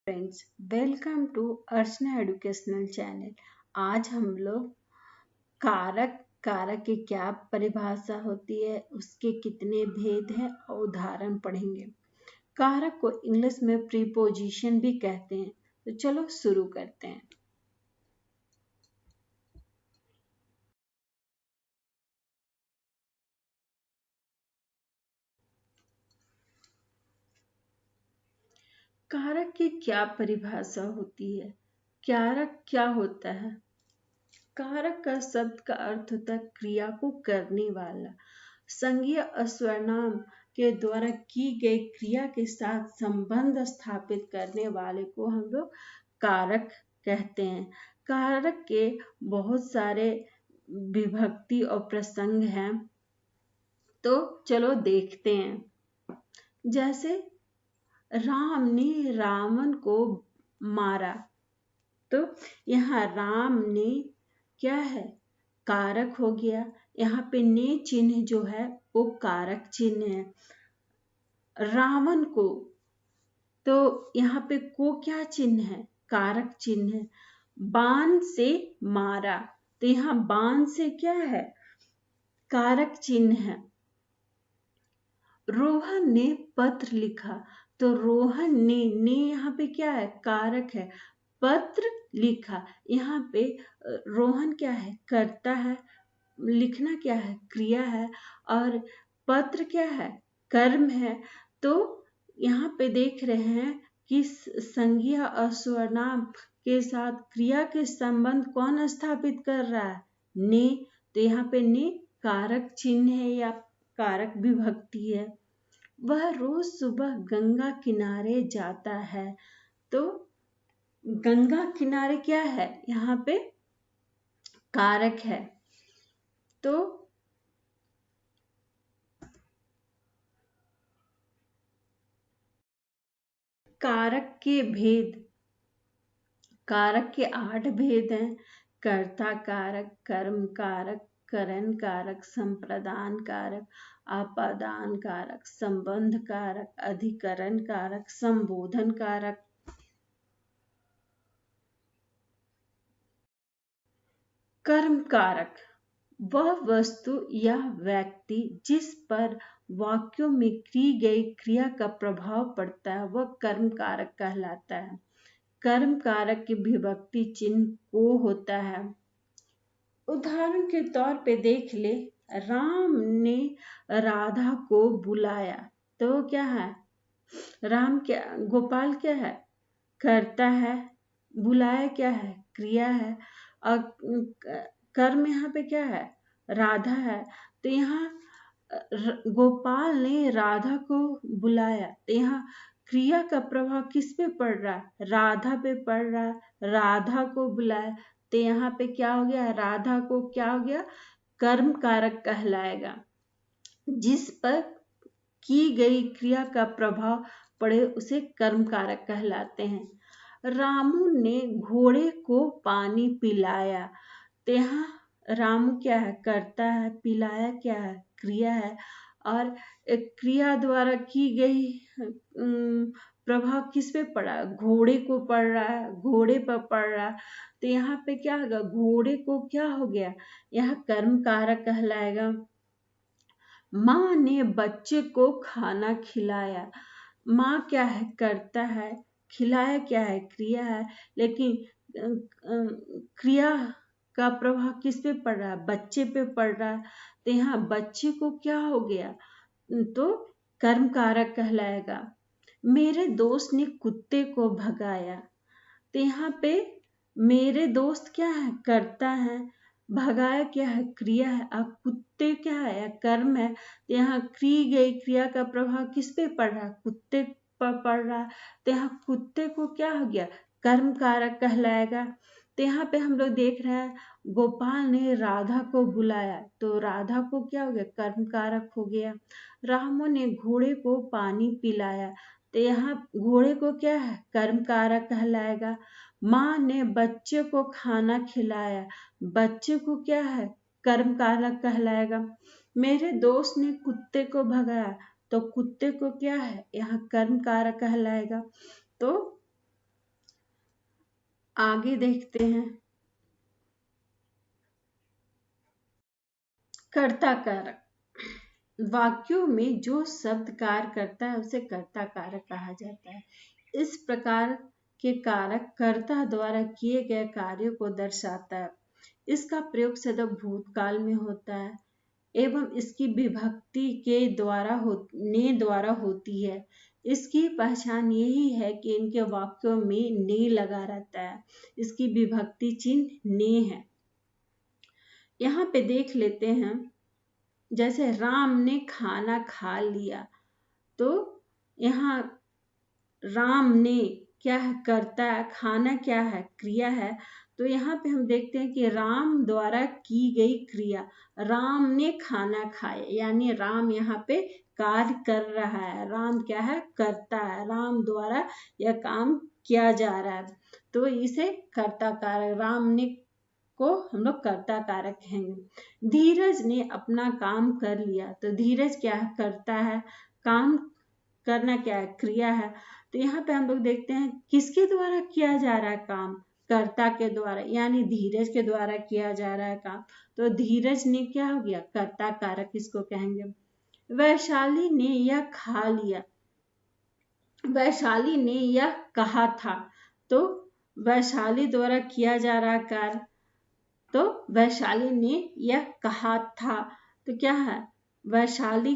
Friends, welcome to Archana educational channel. आज हम लोग कारक कारक की क्या परिभाषा होती है, उसके कितने भेद हैं और उदाहरण पढ़ेंगे। कारक को इंग्लिश में प्रीपोजिशन भी कहते हैं। तो चलो शुरू करते हैं। कारक की क्या परिभाषा होती है? कारक क्या होता है? कारक का शब्द का अर्थ होता है क्रिया को करने वाला। संज्ञा अस्वर्नाम के द्वारा की गई क्रिया के साथ संबंध स्थापित करने वाले को हम लोग कारक कहते हैं। कारक के बहुत सारे विभक्ति और प्रसंग हैं, तो चलो देखते हैं। जैसे राम ने रावण को मारा, तो यहाँ राम ने क्या है? कारक हो गया। यहाँ पे ने चिन्ह जो है वो कारक चिन्ह है। रावण को, तो यहाँ पे को क्या चिन्ह है? कारक चिन्ह है। बाण से मारा, तो यहाँ बाण से क्या है? कारक चिन्ह है। रोहन ने पत्र लिखा, तो रोहन ने यहाँ पे क्या है? कारक है। पत्र लिखा, यहाँ पे रोहन क्या है? करता है। लिखना क्या है? क्रिया है। और पत्र क्या है? कर्म है। तो यहाँ पे देख रहे हैं कि संज्ञा और सर्वनाम के साथ क्रिया के संबंध कौन स्थापित कर रहा है? ने। तो यहाँ पे ने कारक चिन्ह है या कारक विभक्ति है। वह रोज सुबह गंगा किनारे जाता है, तो गंगा किनारे क्या है? यहाँ पे कारक है। तो कारक के भेद, कारक के 8 भेद हैं। कर्ता कारक, कर्म कारक, करण कारक, संप्रदान कारक, आपादान कारक, संबंध कारक, अधिकरण कारक, संबोधन कारक। कर्म कारक वह वस्तु या व्यक्ति जिस पर वाक्यों में की गई क्रिया का प्रभाव पड़ता है, वह कर्म कारक कहलाता है। कर्म कारक की विभक्ति चिन्ह को होता है। उदाहरण के तौर पे देख ले, राम ने राधा को बुलाया, तो वो क्या है? राम क्या, गोपाल क्या है? करता है। बुलाया क्या है? क्रिया है। और कर्म यहाँ पे क्या है? राधा है। तो यहाँ गोपाल ने राधा को बुलाया, तो यहाँ क्रिया का प्रभाव किस पे पड़ रहा है? राधा पे पड़ रहा है। राधा को बुलाया, तो यहाँ पे क्या हो गया? राधा को क्या हो गया? कर्म कारक कहलाएगा। जिस पर की गई क्रिया का प्रभाव पड़े उसे कर्म कारक कहलाते हैं। रामू ने घोड़े को पानी पिलाया, तो यहाँ रामू क्या है? करता है। पिलाया क्या है? क्रिया है। और एक क्रिया द्वारा की गई प्रभाव किस पे पड़ा? घोड़े को पड़ रहा है, घोड़े पर पड़ रहा है। तो यहाँ पे क्या होगा? घोड़े को क्या हो गया? यहाँ कर्म कारक कहलाएगा। माँ ने बच्चे को खाना खिलाया। माँ क्या है? करता है। खिलाया क्या है? क्रिया है। लेकिन क्रिया का प्रभाव किस पे पड़ रहा है? बच्चे पे पड़ रहा है। तो यहाँ बच्चे को क्या हो गया? तो कर्म कारक कहलाएगा। मेरे दोस्त ने कुत्ते को भगाया, तो यहाँ पे मेरे दोस्त क्या है? करता है। भगाया क्या है? क्रिया है। अब कुत्ते क्या है? या कर्म है। तो यहाँ की गई क्रिया का प्रभाव किस पे पड़ रहा है? कुत्ते पर पड़ रहा है। तो यहाँ कुत्ते को क्या हो गया? कर्म कारक कहलाएगा। तो यहाँ पे हम लोग देख रहे हैं, गोपाल ने राधा को बुलाया, तो राधा को क्या हो गया? कर्म कारक हो गया। रामू ने घोड़े को पानी पिलाया, तो यहाँ घोड़े को क्या है? कर्म कारक कहलाएगा। माँ ने बच्चे को खाना खिलाया, बच्चे को क्या है? कर्म कारक कहलाएगा। मेरे दोस्त ने कुत्ते को भगाया, तो कुत्ते को क्या है? यहाँ कर्म कारक कहलाएगा। तो आगे देखते हैं। कर्ता कारक, वाक्यों में जो शब्द कार्य करता है उसे कर्ता कारक कहा जाता है। इस प्रकार के कारक कर्ता द्वारा किए गए कार्यों को दर्शाता है। इसका प्रयोग सदा भूतकाल में होता है एवं इसकी विभक्ति के द्वारा होती है। इसकी पहचान यही है कि इनके वाक्यों में ने लगा रहता है। इसकी विभक्ति चिन्ह ने है। यहाँ पे देख लेते हैं, जैसे राम ने खाना खा लिया, तो यहाँ राम ने क्या है, करता है, खाना क्या है, क्रिया है। तो यहाँ पे हम देखते हैं कि राम द्वारा की गई क्रिया, राम ने खाना खाया, यानी राम यहाँ पे कार्य कर रहा है। राम क्या है, करता है, राम द्वारा यह काम किया जा रहा है, तो इसे कर्ता कारक, राम ने को हम लोग कर्ता कारक कहेंगे। धीरज ने अपना काम कर लिया, तो धीरज क्या है, करता है, काम करना क्या है, क्रिया है। तो यहाँ पे हम लोग देखते हैं किसके द्वारा किया जा रहा है काम, कर्ता के द्वारा, यानी धीरज के द्वारा किया जा रहा है काम। तो धीरज ने क्या हो गया, कर्ता कारक इसको कहेंगे। वैशाली ने यह खा लिया, वैशाली ने यह कहा था, तो वैशाली द्वारा किया जा रहा कार्य, तो वैशाली ने यह कहा था, तो क्या है, वैशाली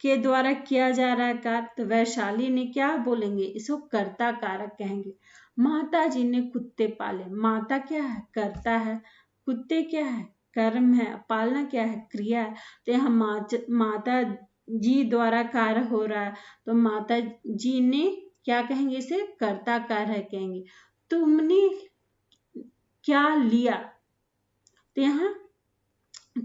के द्वारा किया जा रहा है कार्य, तो वैशाली ने क्या बोलेंगे, इसको कर्ता कारक कहेंगे। माता जी ने कुत्ते पाले, माता क्या है, कर्ता है, कुत्ते क्या है, कर्म है, पालना क्या है, क्रिया है। तो यहाँ माता जी द्वारा कार्य हो रहा है, तो माता जी ने क्या कहेंगे, इसे कर्ता कार्य कहेंगे। तुमने क्या लिया, तो यहाँ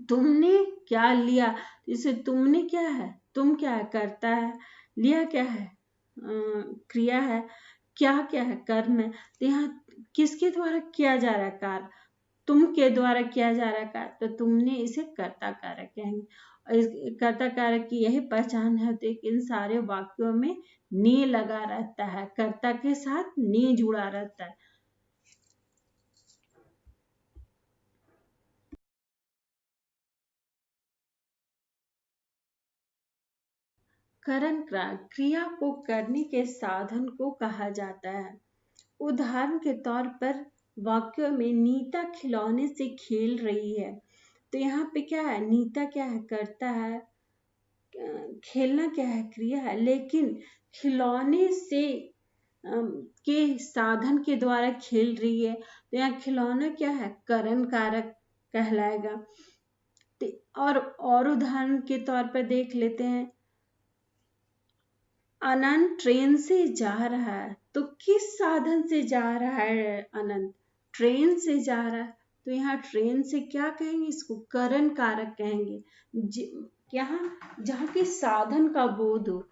तुमने क्या लिया, इसे तुमने क्या है, तुम क्या है, करता है, लिया क्या है, क्रिया है, क्या है, कर्म है। तो यहाँ किसके द्वारा किया जा रहा है कार्य, तुम के द्वारा किया जा रहा है कार्य, तो तुमने इसे कर्ता कारक कहेंगे। और इस कर्ता कारक की यही पहचान है, तो इन सारे वाक्यों में ने लगा रहता है, कर्ता के साथ ने जुड़ा रहता है। करण क्रिया को करने के साधन को कहा जाता है। उदाहरण के तौर पर वाक्यों में नीता खिलौने से खेल रही है, तो यहाँ पे क्या है, नीता क्या है, करता है, खेलना क्या है, क्रिया है, लेकिन खिलौने से के साधन के द्वारा खेल रही है, तो यहाँ खिलौना क्या है, करण कारक कहलाएगा। और उदाहरण के तौर पर देख लेते हैं, अनंत ट्रेन से जा रहा है, तो किस साधन से जा रहा है अनंत, ट्रेन से जा रहा है, तो यहाँ ट्रेन से क्या कहेंगे, इसको करण कारक कहेंगे। यहाँ जहाँ के साधन का बोध हो,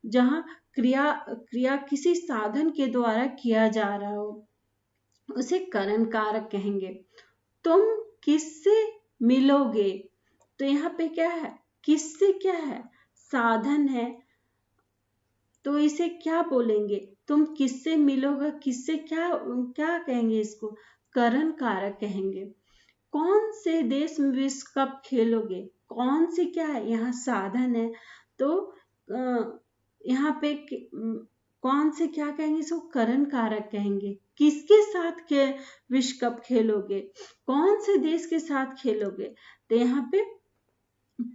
जहाँ क्रिया किसी साधन के द्वारा किया जा रहा हो, उसे करण कारक कहेंगे। तुम किससे मिलोगे, तो यहाँ पे क्या है, किससे क्या है, साधन है, तो इसे क्या बोलेंगे, तुम किससे मिलोगे, किससे क्या क्या कहेंगे, इसको करण कारक कहेंगे। कौन से देश में विश्व कप खेलोगे, कौन से क्या है, यहाँ साधन है, तो यहाँ पे कौन से क्या कहेंगे, इसको करण कारक कहेंगे। किसके साथ के विश्व कप खेलोगे, कौन से देश के साथ खेलोगे, तो यहाँ पे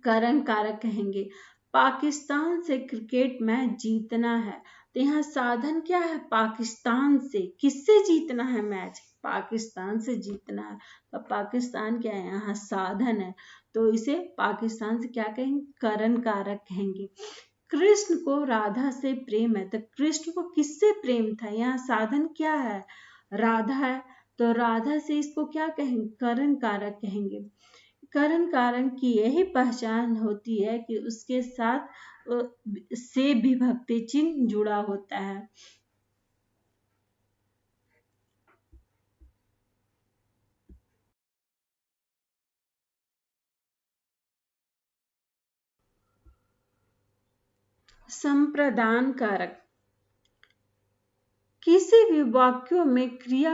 करण कारक कहेंगे। पाकिस्तान से क्रिकेट मैच जीतना है, तो यहाँ साधन क्या है, पाकिस्तान से, किससे जीतना है मैच, पाकिस्तान से जीतना है, तो पाकिस्तान क्या है, यहाँ साधन है, तो इसे पाकिस्तान से क्या कहेंगे, करण कारक कहेंगे। कृष्ण को राधा से प्रेम है, तो कृष्ण को किससे प्रेम था, यहाँ साधन क्या है, राधा है, तो राधा से इसको क्या कहेंगे, करण कारक कहेंगे। करण कारक की यही पहचान होती है कि उसके साथ से विभक्ति चिन्ह जुड़ा होता है। संप्रदान कारक, किसी भी वाक्यों में क्रिया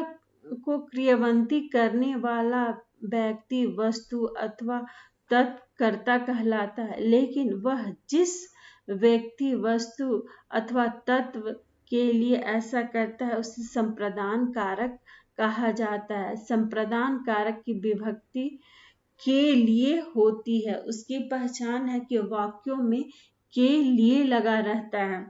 को क्रियान्वित करने वाला व्यक्ति, वस्तु अथवा तत्व कर्ता कहलाता है, लेकिन वह जिस व्यक्ति, वस्तु अथवा तत्व के लिए ऐसा करता है उसे संप्रदान कारक कहा जाता है। संप्रदान कारक की विभक्ति के लिए होती है। उसकी पहचान है कि वाक्यों में के लिए लगा रहता है।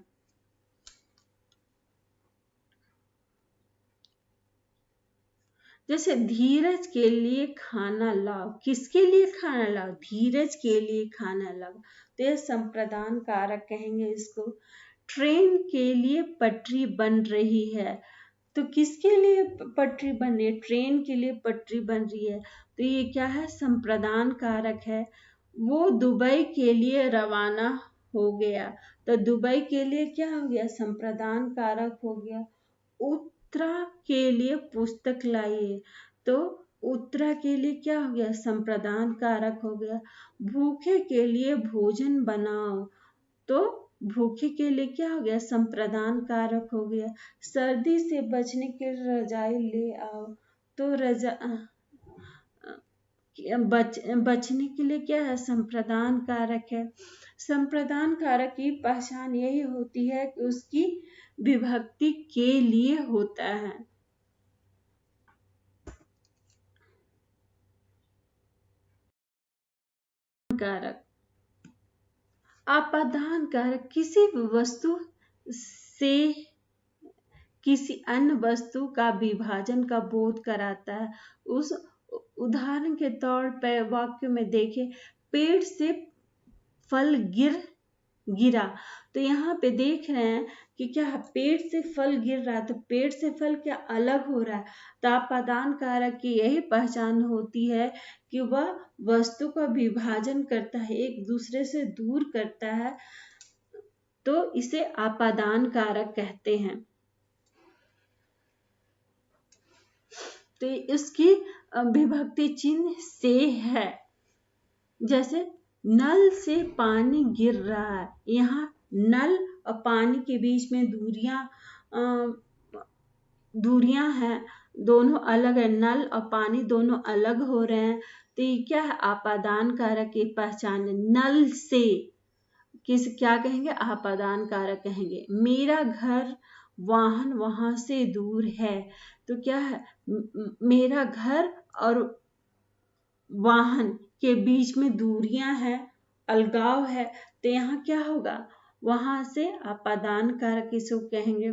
जैसे धीरज के लिए खाना लाओ, किसके लिए खाना लाओ? धीरज के लिए खाना लाओ, तो यह संप्रदान कारक कहेंगे इसको। ट्रेन के लिए पटरी बन रही है, तो किसके लिए पटरी बन रही है? ट्रेन के लिए पटरी बन रही है, तो ये क्या है? संप्रदान कारक है। वो दुबई के लिए रवाना हो गया, तो दुबई के लिए क्या हो गया? संप्रदान कारक हो गया। उत्तरा के लिए पुस्तक लाइए, तो उत्तरा के लिए क्या हो गया? संप्रदान कारक हो गया। भूखे के लिए भोजन बनाओ, तो भूखे के लिए क्या हो गया? संप्रदान कारक हो गया। सर्दी से बचने के लिए रजाई ले आओ, तो बचने के लिए क्या है? संप्रदान कारक है। संप्रदान कारक की पहचान यही होती है कि उसकी विभक्ति के लिए होता है। कारक, आपादान कारक किसी भी वस्तु से किसी अन्य वस्तु का विभाजन का बोध कराता है। उस उदाहरण के तौर पर वाक्य में देखें, पेड़ से फल गिरा, तो यहाँ पे देख रहे हैं कि क्या है? पेड़ से फल गिर रहा है, तो पेड़ से फल क्या अलग हो रहा है? तो आपादान कारक की यही पहचान होती है कि वह वस्तु का विभाजन करता है, एक दूसरे से दूर करता है, तो इसे आपादान कारक कहते हैं। तो इसकी विभक्ति चिन्ह से है। जैसे नल से पानी गिर रहा है, यहाँ नल और पानी के बीच में दूरियां हैं, दोनों अलग है। नल और पानी दोनों अलग हो रहे हैं, तो ये क्या है? आपादान कारक की पहचान है। नल से क्या कहेंगे? आपादान कारक कहेंगे। मेरा घर वाहन वहां से दूर है, तो क्या है? मेरा घर और वाहन के बीच में दूरियां हैं, अलगाव है, तो यहाँ क्या होगा? वहां से आपादान कारक इसको कहेंगे।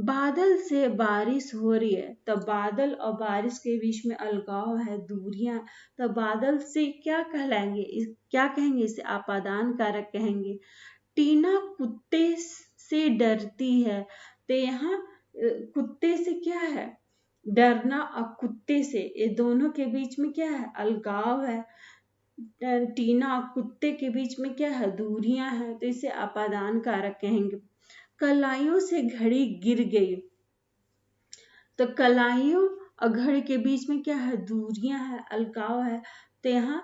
बादल से बारिश हो रही है, तो बादल और बारिश के बीच में अलगाव है, दूरियां, तो बादल से क्या कहलाएंगे? क्या कहेंगे? इसे आपादान कारक कहेंगे। टीना कुत्ते से डरती है, तो यहाँ कुत्ते से क्या है? डरना, और कुत्ते से, ये दोनों के बीच में क्या है? अलगाव है। टीना और कुत्ते के बीच में क्या है? दूरियां हैं, तो इसे आपादान कारक कहेंगे। कलाइयों से घड़ी गिर गई, तो कलाइयों और घड़ी के बीच में क्या है? दूरियां है, अलगाव है, तो यहाँ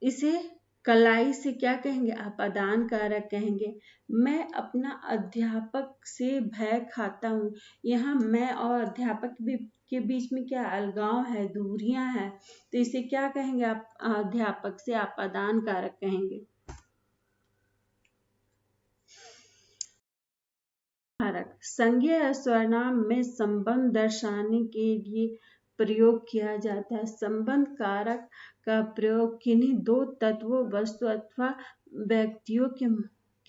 इसे कलाई से क्या कहेंगे? आपादान कारक कहेंगे। मैं अपना अध्यापक से भय खाता हूँ, यहाँ मैं और अध्यापक के बीच में क्या? अलगाव है, दूरियां हैं, तो इसे क्या कहेंगे? आप अध्यापक से आपादान कारक कहेंगे। कारक संज्ञा या सर्वनाम में संबंध दर्शाने के लिए प्रयोग किया जाता है। संबंध कारक का प्रयोग किन्हीं दो तत्वों, वस्तु अथवा व्यक्तियों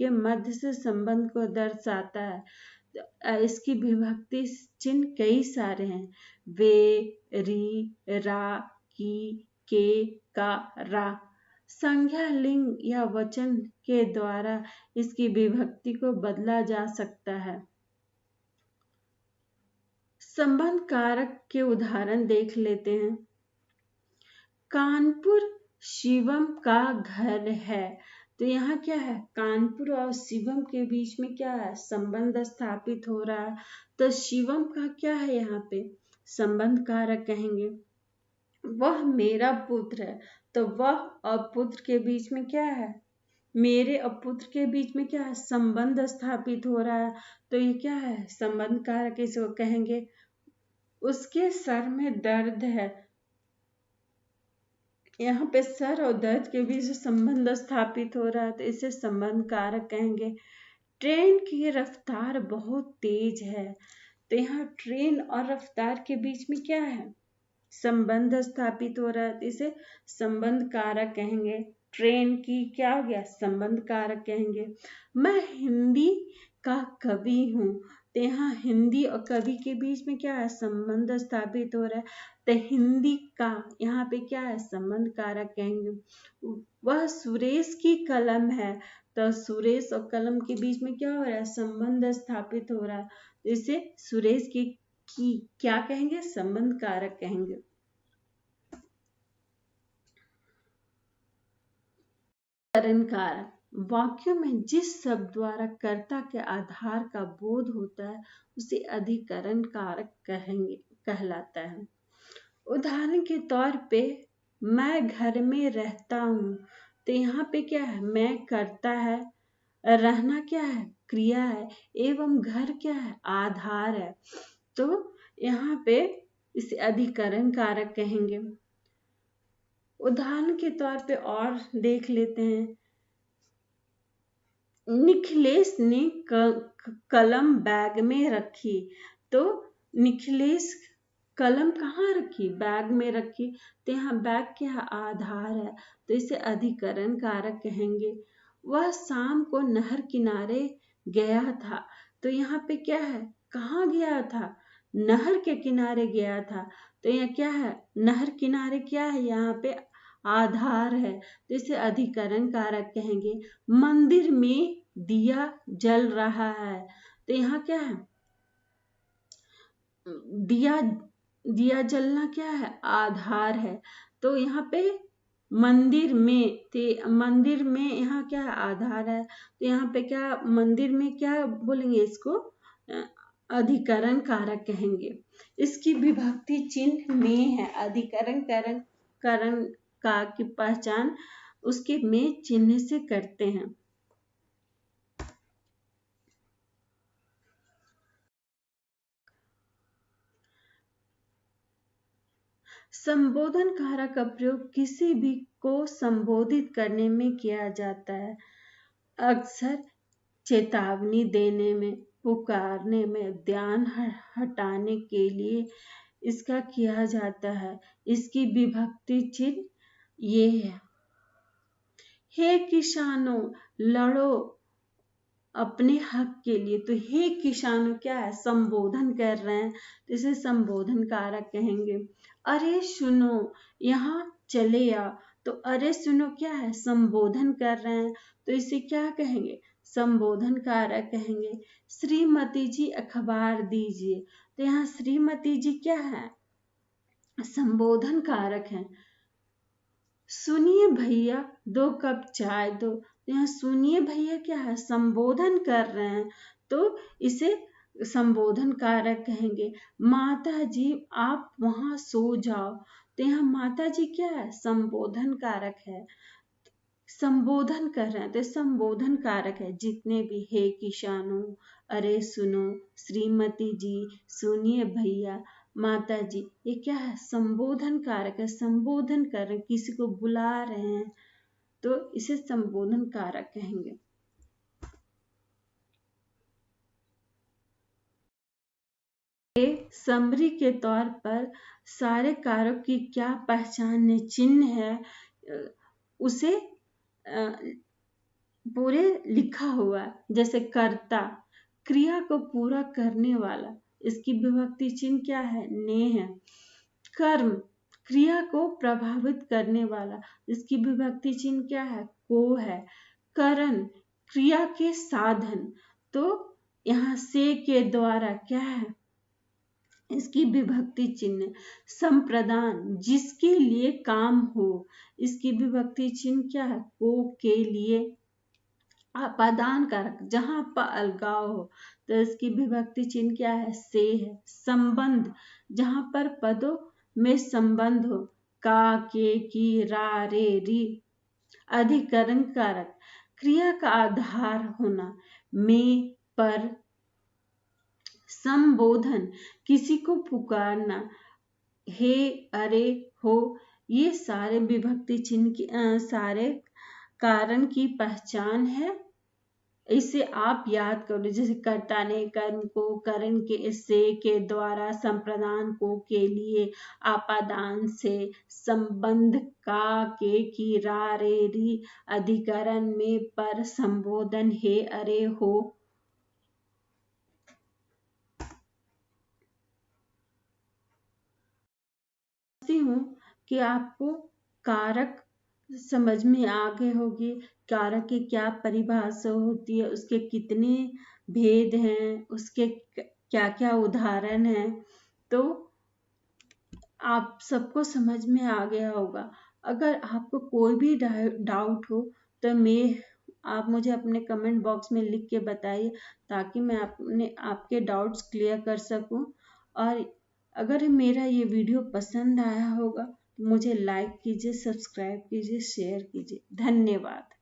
के मध्य से संबंध को दर्शाता है। इसकी विभक्ति चिन्ह कई सारे हैं। वे, री, रा, की, के, का, रा। संज्ञा, लिंग या वचन के द्वारा इसकी विभक्ति को बदला जा सकता है। संबंध कारक के उदाहरण देख लेते हैं। कानपुर शिवम का घर है, तो यहाँ क्या है? कानपुर और शिवम के बीच में क्या है? संबंध स्थापित हो रहा है, तो शिवम का क्या है? यहाँ पे संबंध कारक कहेंगे। वह मेरा पुत्र है, तो वह और पुत्र के बीच में क्या है? मेरे और पुत्र के बीच में क्या है, संबंध स्थापित हो रहा है। तो ये क्या है, संबंध कारक इसको कहेंगे। उसके सर में दर्द है, यहाँ पे सर और दर्द के बीच संबंध स्थापित हो रहा है, तो इसे संबंध कारक कहेंगे। ट्रेन की रफ्तार बहुत तेज है, तो यहाँ ट्रेन और रफ्तार के बीच में क्या है, संबंध स्थापित हो रहा है, तो इसे संबंध कारक कहेंगे। ट्रेन की क्या हो गया, संबंध कारक कहेंगे। मैं हिंदी का कवि हूँ, तो यहाँ हिंदी और कवि के बीच में क्या है, संबंध स्थापित हो रहा है, तो हिंदी का यहाँ पे क्या है, संबंध कारक कहेंगे। वह सुरेश की कलम है, तो सुरेश और कलम के बीच में क्या हो रहा है, संबंध स्थापित हो रहा है, तो इसे सुरेश की क्या कहेंगे, संबंध कारक कहेंगे। अधिकरण कारक, वाक्यों में जिस शब्द द्वारा कर्ता के आधार का बोध होता है उसे अधिकरण कारक कहलाता है। उदाहरण के तौर पे मैं घर में रहता हूँ, तो यहाँ पे क्या है, मैं कर्ता है, रहना क्या है, क्रिया है, एवं घर क्या है, आधार है, तो यहाँ पे इसे अधिकरण कारक कहेंगे। उदाहरण के तौर पे और देख लेते हैं। निखिलेश ने कलम बैग में रखी, तो निखिलेश कलम कहाँ रखी, बैग में रखी, तो यहाँ बैग क्या आधार है, तो इसे अधिकरण कारक कहेंगे। वह शाम को नहर किनारे गया था, तो यहाँ पे क्या है, कहाँ गया था, नहर के किनारे गया था, तो यहाँ क्या है, नहर किनारे क्या है, यहाँ पे आधार है, तो इसे अधिकरण कारक कहेंगे। मंदिर में दिया जल रहा है, तो यहाँ क्या है, दिया जलना क्या है, आधार है, तो यहाँ पे मंदिर में यहाँ क्या है, आधार है, तो यहाँ पे क्या, मंदिर में क्या बोलेंगे, इसको अधिकरण कारक कहेंगे। इसकी विभक्ति चिन्ह में है, अधिकरण करण का की पहचान उसके में चिन्ह से करते हैं। संबोधन कारक का प्रयोग किसी भी को संबोधित करने में किया जाता है, अक्सर चेतावनी देने में, पुकारने में, ध्यान हटाने के लिए इसका किया जाता है। इसकी विभक्ति चिन्ह ये है, हे किसानों लड़ो अपने हक के लिए, तो हे किसानों क्या है, संबोधन कर रहे हैं, तो इसे संबोधन कारक कहेंगे। अरे सुनो यहाँ चले आओ, तो अरे सुनो क्या है, संबोधन कर रहे हैं, तो इसे क्या कहेंगे, संबोधन कारक कहेंगे। श्रीमती जी अखबार दीजिए, तो यहाँ श्रीमती जी क्या है, संबोधन कारक है। सुनिए भैया 2 कप चाय दो, यहाँ सुनिए भैया क्या है, संबोधन कर रहे हैं, तो इसे संबोधन कारक कहेंगे। माता जी आप वहां सो जाओ, तो यहाँ माता जी क्या है, संबोधन कारक है, संबोधन कर रहे हैं, तो संबोधन कारक है। जितने भी हे किसानों, अरे सुनो, श्रीमती जी, सुनिए भैया, माता जी, ये क्या है, संबोधन कारक है, संबोधन कर रहे हैं, किसी को बुला रहे हैं, तो इसे संबोधन कारक कहेंगे। समरी के तौर पर सारे कारक की क्या पहचान चिन्ह है, उसे पूरे लिखा हुआ है। जैसे कर्ता, क्रिया को पूरा करने वाला, इसकी विभक्ति चिन्ह क्या है, ने है। कर्म, क्रिया को प्रभावित करने वाला, इसकी विभक्ति चिन्ह क्या है, को है। करण, क्रिया के साधन, तो यहाँ से के द्वारा क्या है, इसकी विभक्ति चिन्ह। संप्रदान, जिसके लिए काम हो, इसकी विभक्ति चिन्ह क्या है, को के लिए। अपादान कारक, जहां पर अलगाव हो, तो इसकी विभक्ति चिन्ह क्या है, से है। संबंध, जहां पर पदों में संबंध हो, का, के, की, रा, रे, री। अधिकरण कारक, क्रिया का आधार होना, में, पर, संबोधन, किसी को पुकारना, हे, अरे, हो, ये सारे विभक्ति चिन्ह की सारे कारण की पहचान है। इसे आप याद करो, जैसे कर्ता ने कर्म को, करण के, से, के द्वारा, संप्रदान को, के लिए, आपादान से, संबंध का, के, की, रा, रे, री, अधिकरण में, पर, संबोधन, हे, अरे, हो। समझती हूँ कि आपको कारक समझ में आ गए होगी। कारक की क्या परिभाषा होती है, उसके कितने भेद हैं, उसके क्या क्या उदाहरण हैं, तो आप सबको समझ में आ गया होगा। अगर आपको कोई भी डाउट हो तो आप मुझे अपने कमेंट बॉक्स में लिख के बताइए, ताकि मैं आपके डाउट्स क्लियर कर सकूं। और अगर मेरा ये वीडियो पसंद आया होगा तो मुझे लाइक कीजिए, सब्सक्राइब कीजिए, शेयर कीजिए। धन्यवाद।